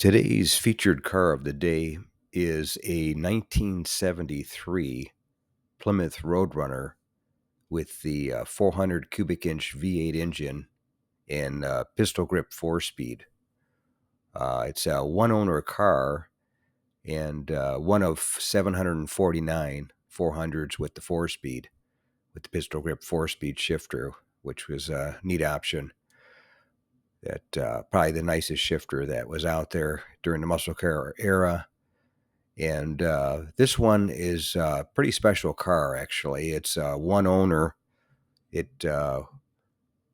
Today's featured car of the day is a 1973 Plymouth Roadrunner with the 400 cubic inch V8 engine and pistol grip 4-speed. It's a one owner car and one of 749 400s with the 4-speed with the pistol grip 4-speed shifter, which was a neat option. That probably the nicest shifter that was out there during the muscle car era. And this one is a pretty special car, actually. It's one owner. It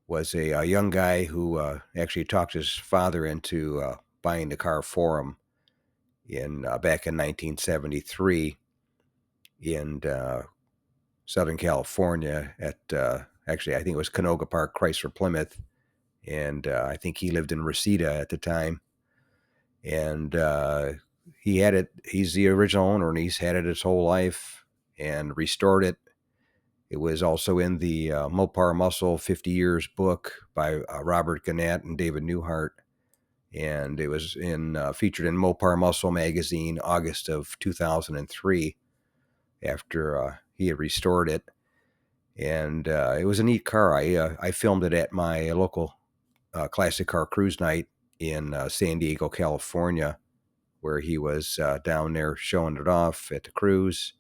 was a young guy who actually talked his father into buying the car for him back in 1973 in Southern California at actually, I think it was Canoga Park, Chrysler, Plymouth. And I think he lived in Reseda at the time. And he had it. He's the original owner, and he's had it his whole life and restored it. It was also in the Mopar Muscle 50 Years book by Robert Gannett and David Newhart. And it was featured in Mopar Muscle magazine August of 2003 after he had restored it. And it was a neat car. I filmed it at my local classic car cruise night in San Diego, California, where he was down there showing it off at the cruise.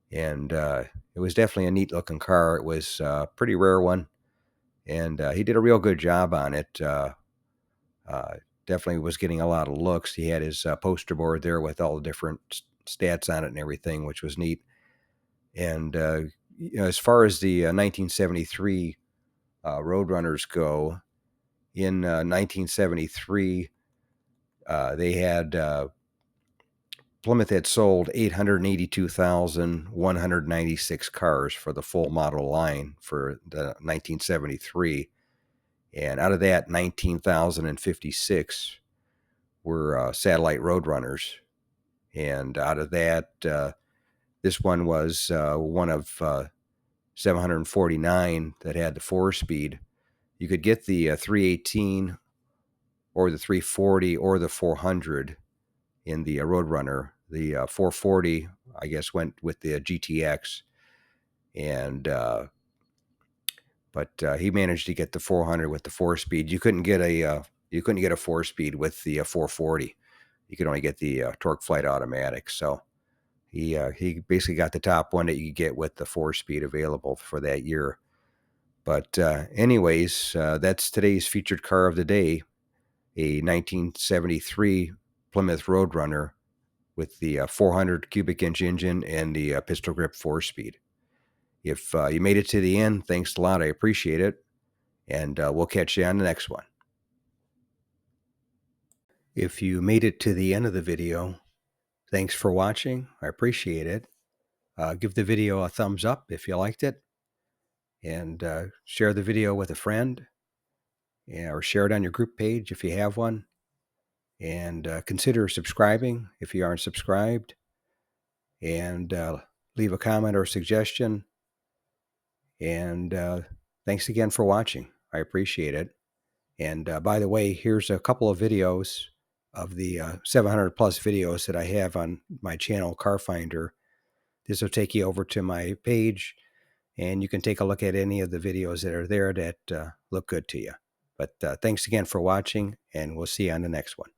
And it was definitely a neat looking car. It was a pretty rare one. And he did a real good job on it. Definitely was getting a lot of looks. He had his poster board there with all the different stats on it and everything, which was neat. And as far as the 1973 Roadrunners go, in 1973, they had Plymouth had sold 882,196 cars for the full model line for the 1973. And out of that, 19,056 were satellite Roadrunners. And out of that, this one was one of 749 that had the 4-speed. You could get the 318 or the 340 or the 400 in the Roadrunner. The 440, I guess, went with the GTX, and but he managed to get the 400 with the 4-speed. You couldn't get a 4-speed with the 440. You could only get the Torque Flight Automatic. So he basically got the top one that you could get with the 4-speed available for that year. But anyways, that's today's featured car of the day, a 1973 Plymouth Roadrunner with the 400 cubic inch engine and the pistol grip 4-speed. If you made it to the end, thanks a lot. I appreciate it. And we'll catch you on the next one. If you made it to the end of the video, thanks for watching. I appreciate it. Give the video a thumbs up if you liked it. And share the video with a friend. Or share it on your group page if you have one. And consider subscribing if you aren't subscribed. And leave a comment or suggestion. And thanks again for watching. I appreciate it. And by the way, here's a couple of videos of the 700 plus videos that I have on my channel, Car Finder. This will take you over to my page, and you can take a look at any of the videos that are there that look good to you. But thanks again for watching, and we'll see you on the next one.